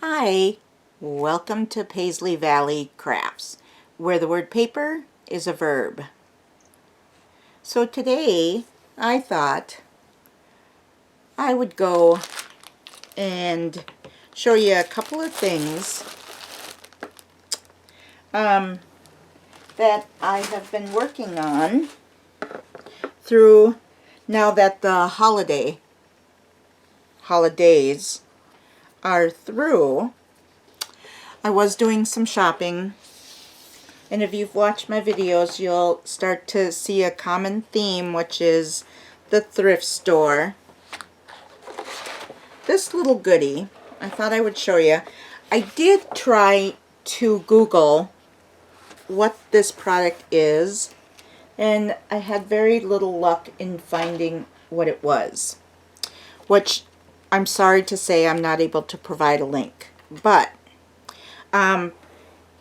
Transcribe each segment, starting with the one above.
Hi, welcome to Paisley Valley Crafts, where the word paper is a verb. So today I thought I would go and show you a couple of things that I have been working on through now that the holidays are through. I was doing some shopping, and if you've watched my videos, you'll start to see a common theme, which is the thrift store. This little goodie, I thought I would show you. I did try to Google what this product is, and I had very little luck in finding what it was, which I'm sorry to say I'm not able to provide a link. But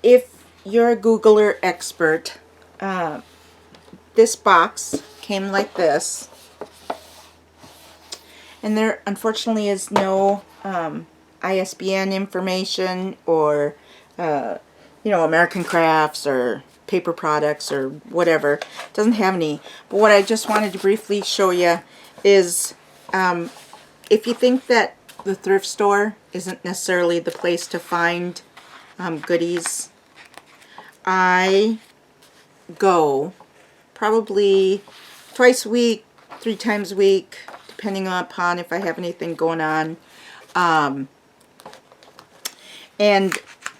if you're a Googler expert, this box came like this, and there unfortunately is no ISBN information or American Crafts or paper products or whatever. It doesn't have any. But what I just wanted to briefly show you is if you think that the thrift store isn't necessarily the place to find goodies, I go probably twice a week, 3 times a week, depending upon if I have anything going on. And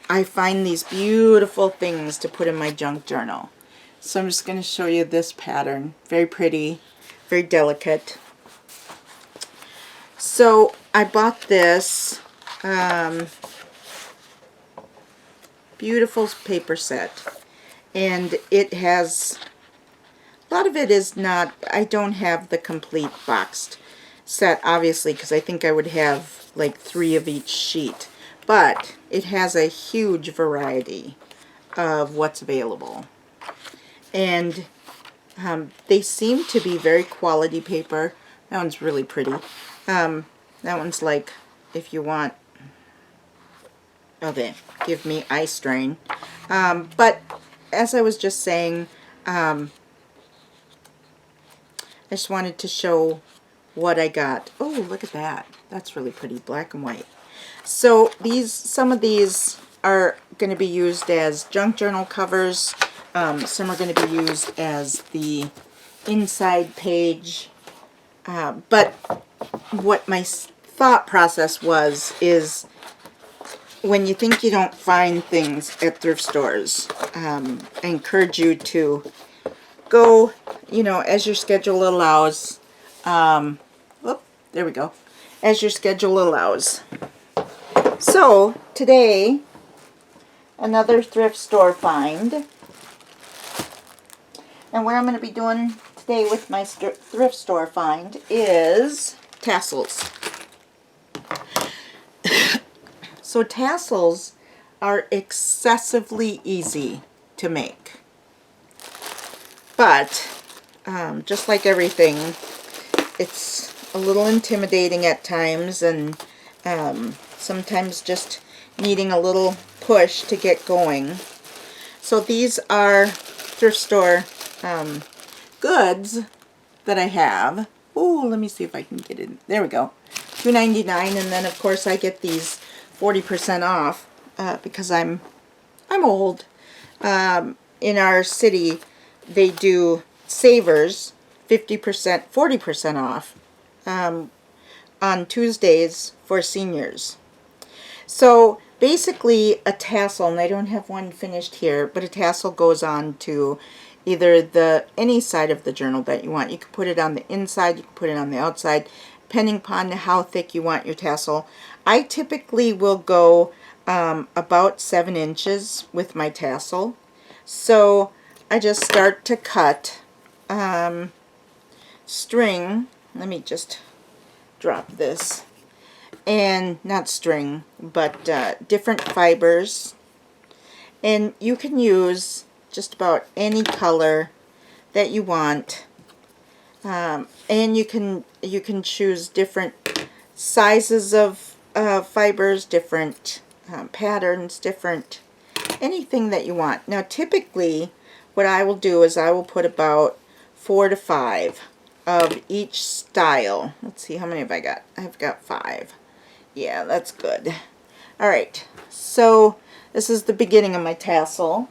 I find these beautiful things to put in my junk journal. So I'm just going to show you this pattern. Very pretty, very delicate. So I bought this beautiful paper set, and it has, a lot of it is not, I don't have the complete boxed set, obviously, because I think I would have like 3 of each sheet, but it has a huge variety of what's available, and they seem to be very quality paper. That one's really pretty. That one's like, if you want, okay, give me eye strain. But as I was just saying, I just wanted to show what I got. Oh, look at that. That's really pretty, black and white. So some of these are going to be used as junk journal covers. Some are going to be used as the inside page. But what my thought process is when you think you don't find things at thrift stores, I encourage you to go, as your schedule allows. There we go. As your schedule allows. So today, another thrift store find. And what I'm going to be doing today with my thrift store find is tassels. So tassels are excessively easy to make. But just like everything, it's a little intimidating at times, and sometimes just needing a little push to get going. So these are thrift store goods that I have. Oh, let me see if I can get it. There we go. $2.99, and then of course I get these 40% off because I'm old. In our city, they do savers, 50%, 40% off on Tuesdays for seniors. So basically a tassel, and I don't have one finished here, but a tassel goes on to either any side of the journal that you want. You can put it on the inside, you can put it on the outside, depending upon how thick you want your tassel. I typically will go about 7 inches with my tassel. So I just start to cut string. Let me just drop this. And not string, but different fibers. And you can use just about any color that you want. And you can choose different sizes of fibers, different patterns, different, anything that you want. Now typically what I will do is I will put about 4 to 5 of each style. Let's see, how many have I got? I've got 5. Yeah, that's good. Alright, so this is the beginning of my tassel.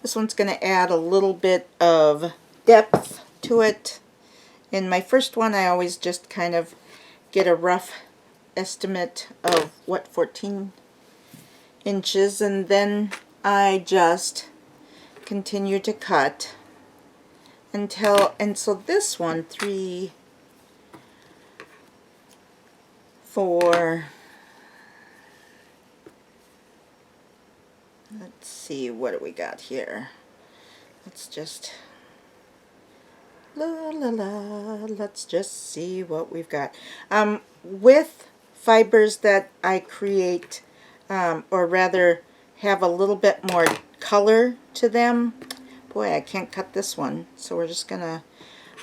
This one's going to add a little bit of depth to it. In my first one I always just kind of get a rough estimate of what 14 inches, and then I just continue to cut until, and so this one, 3, 4, let's see, what do we got here? Let's just let's just see what we've got. With fibers that I create, or rather have a little bit more color to them, boy, I can't cut this one, so we're just gonna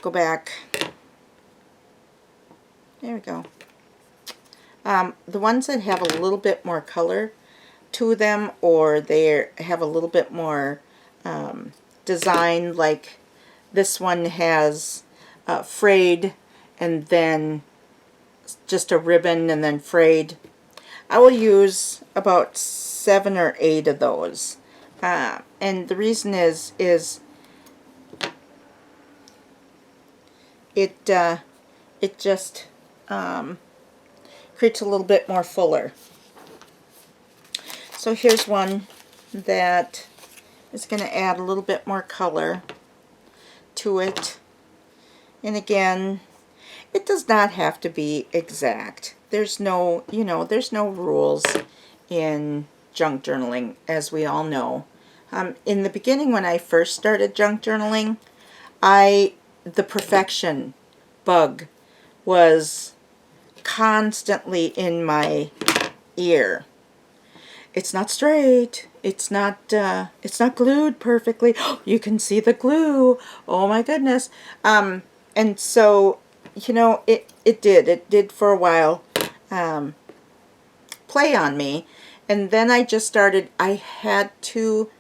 go back. There we go. The ones that have a little bit more color to them, or they have a little bit more design, like this one has frayed and then just a ribbon and then frayed, I will use about 7 or 8 of those. And the reason is it just creates a little bit more fuller. So here's one that is going to add a little bit more color to it. And again, it does not have to be exact. There's no, there's no rules in junk journaling, as we all know. In the beginning, when I first started junk journaling, the perfection bug was constantly in my ear. It's not straight. It's not glued perfectly. You can see the glue. Oh my goodness. And so, it did for a while play on me. And then I just started, I had to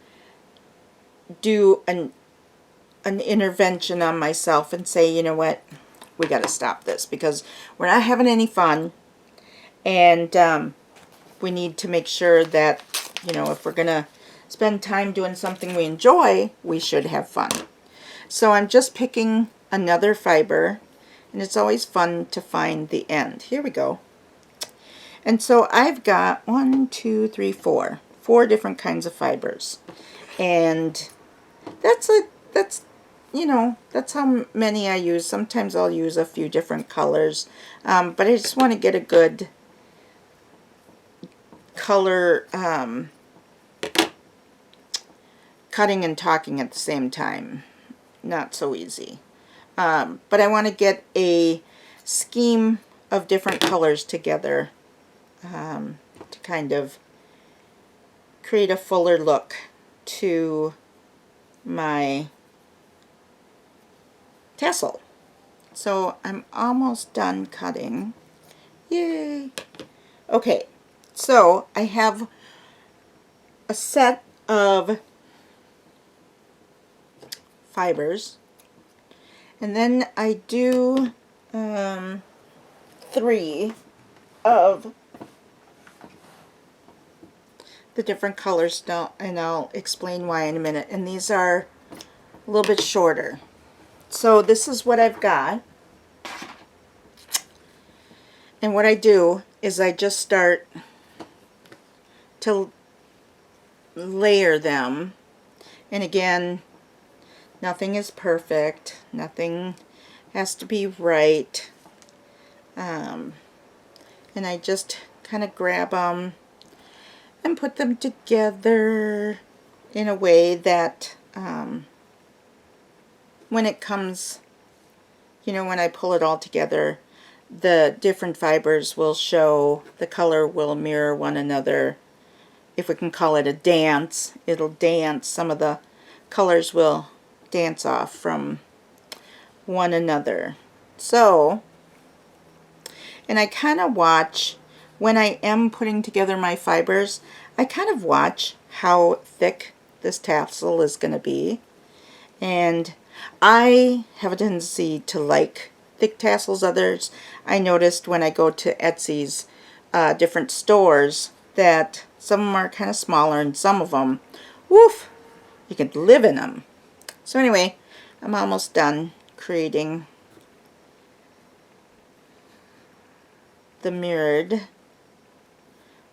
do an intervention on myself and say, you know what, we got to stop this because we're not having any fun, and we need to make sure that, if we're going to spend time doing something we enjoy, we should have fun. So I'm just picking another fiber, and it's always fun to find the end. Here we go. And so I've got 1, 2, 3, 4 different kinds of fibers, and that's how many I use. Sometimes I'll use a few different colors, but I just want to get a good color cutting and talking at the same time. Not so easy. But I want to get a scheme of different colors together to kind of create a fuller look to my tassel. So I'm almost done cutting. Yay! Okay, so I have a set of fibers, and then I do 3 of the different colors now, and I'll explain why in a minute. And these are a little bit shorter. So this is what I've got, and what I do is I just start to layer them. And again, nothing is perfect, nothing has to be right, and I just kind of grab them and put them together in a way that when it comes, when I pull it all together, the different fibers will show, the color will mirror one another. If we can call it a dance, it'll dance. Some of the colors will dance off from one another. So, And I kind of watch, when I am putting together my fibers, I kind of watch how thick this tassel is going to be. And I have a tendency to like thick tassels. Others, I noticed when I go to Etsy's different stores that some of them are kind of smaller and some of them, woof, you can live in them. So anyway, I'm almost done creating the mirrored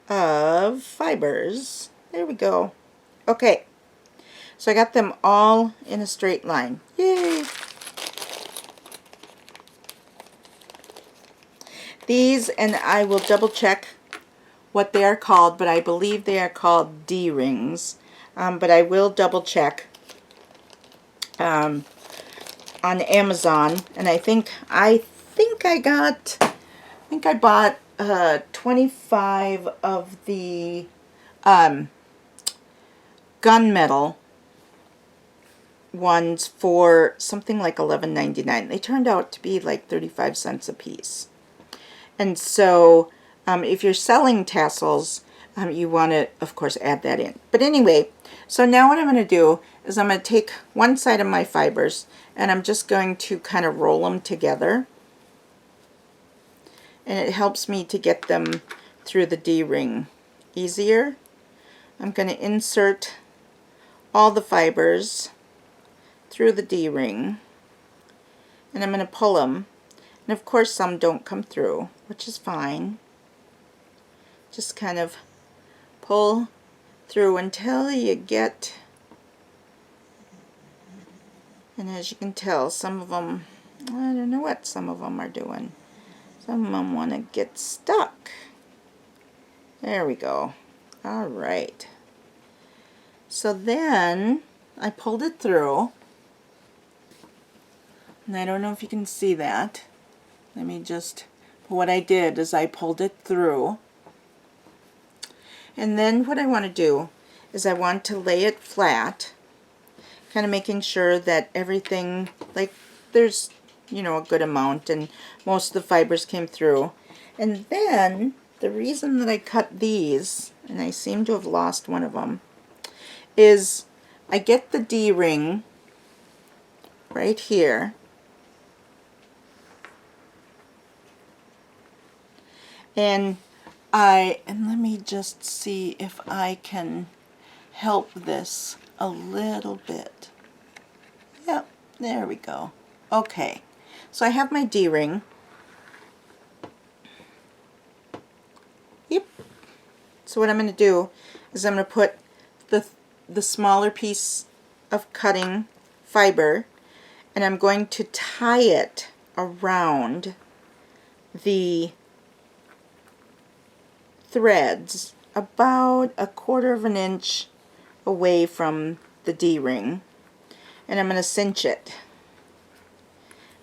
of fibers. There we go. Okay, so I got them all in a straight line. Yay! These, and I will double check what they are called, but I believe they are called D-rings. But I will double check on Amazon, and I think I bought 25 of the gunmetal ones for something like $11.99. They turned out to be like 35 cents a piece. And so if you're selling tassels, you want to, of course, add that in. But anyway, so now what I'm going to do is I'm going to take one side of my fibers and I'm just going to kind of roll them together. And it helps me to get them through the D-ring easier. I'm going to insert all the fibers through the D-ring, and I'm going to pull them. And of course some don't come through, which is fine. Just kind of pull through until you get, and as you can tell, some of them, I don't know what some of them are doing. Some of them want to get stuck. There we go. All right. So then I pulled it through, and I don't know if you can see that. Let me just, what I did is I pulled it through, and then what I want to do is I want to lay it flat, kind of making sure that everything, like there's, you know, a good amount and most of the fibers came through. And then the reason that I cut these, and I seem to have lost one of them, is I get the D-ring right here, and let me just see if I can help this a little bit. Yep, there we go. Okay, so I have my D-ring. Yep. So what I'm going to do is I'm going to put the smaller piece of cutting fiber, and I'm going to tie it around the threads about 1/4 of an inch away from the D-ring, and I'm going to cinch it,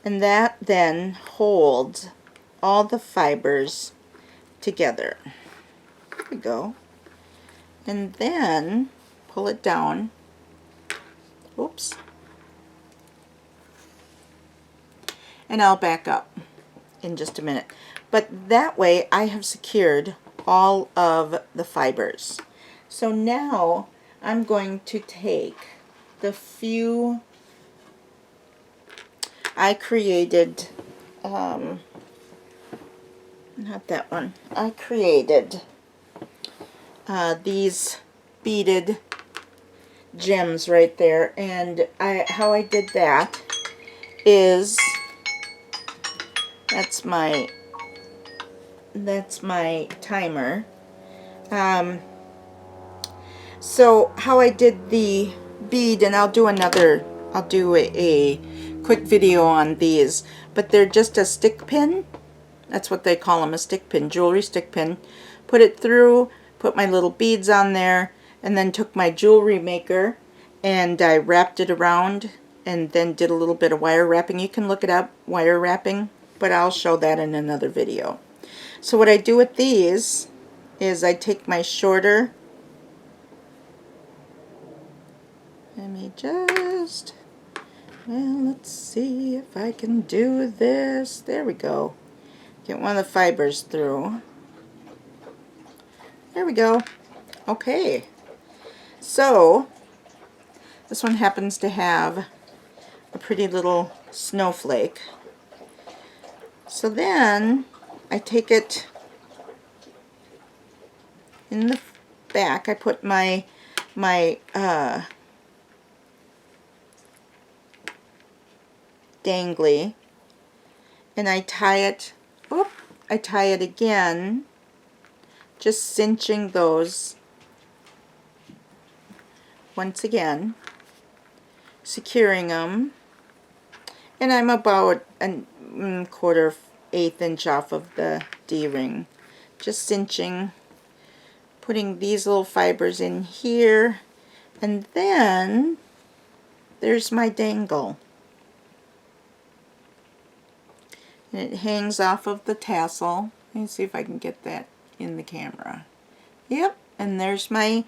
and that then holds all the fibers together. There we go. And then pull it down. Oops. And I'll back up in just a minute. But that way I have secured all of the fibers. So now I'm going to take the few I created, not that one, I created these beaded gems right there, and how I did that is that's my timer. So how I did the bead, and I'll do a quick video on these, but they're just a stick pin. That's what they call them, a stick pin, jewelry stick pin. Put it through, put my little beads on there, and then took my jewelry maker and I wrapped it around and then did a little bit of wire wrapping. You can look it up, wire wrapping, but I'll show that in another video. So what I do with these is I take my shorter, let me just, well, let's see if I can do this. There we go. Get one of the fibers through. There we go. Okay. So this one happens to have a pretty little snowflake. So then I take it in the back. I put my dangly, and I tie it. Oop, I tie it again, just cinching those once again, securing them, and I'm about a quarter, eighth inch off of the D-ring, just cinching, putting these little fibers in here, and then there's my dangle. And it hangs off of the tassel. Let me see if I can get that in the camera. Yep, and there's my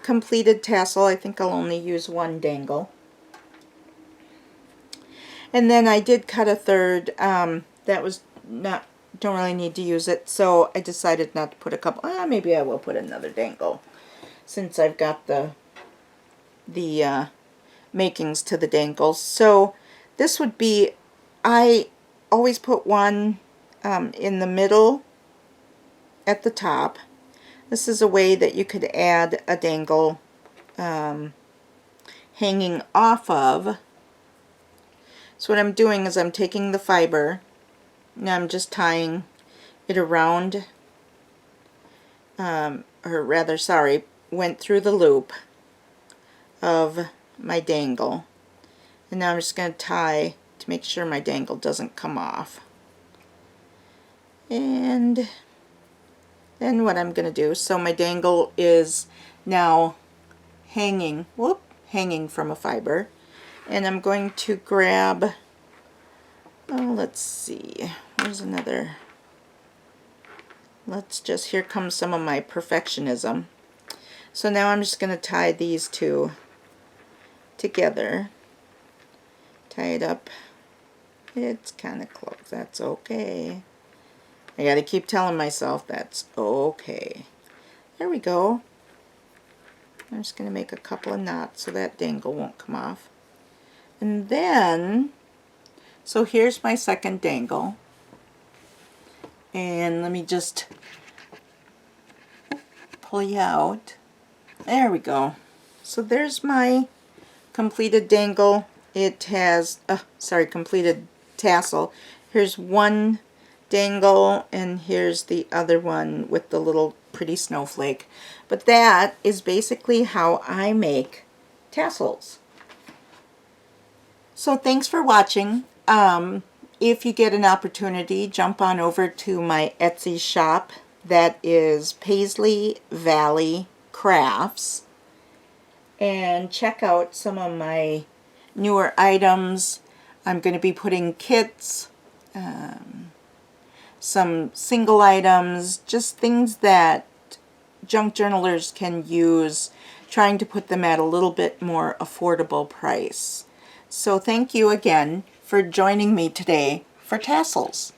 completed tassel. I think I'll only use one dangle. And then I did cut a third. That was not, don't really need to use it, so I decided not to put a couple. Maybe I will put another dangle since I've got the makings to the dangles. So this would be, I always put one in the middle at the top. This is a way that you could add a dangle hanging off of. So what I'm doing is I'm taking the fiber, now I'm just tying it around, or rather, sorry, went through the loop of my dangle, and now I'm just going to tie to make sure my dangle doesn't come off. And then what I'm going to do, so my dangle is now hanging, hanging from a fiber, and I'm going to grab, let's see, where's another, here comes some of my perfectionism. So now I'm just going to tie these two together, tie it up. It's kind of close, that's okay. I gotta keep telling myself that's okay. There we go. I'm just going to make a couple of knots so that dangle won't come off. And then, so here's my second dangle. And let me just pull you out. There we go. So there's my completed dangle. It has, completed tassel. Here's one dangle, and here's the other one with the little pretty snowflake. But that is basically how I make tassels. So thanks for watching. If you get an opportunity, jump on over to my Etsy shop. That is Paisley Valley Crafts, and check out some of my newer items. I'm going to be putting kits, some single items, just things that junk journalers can use, trying to put them at a little bit more affordable price. So thank you again for joining me today for Tassels.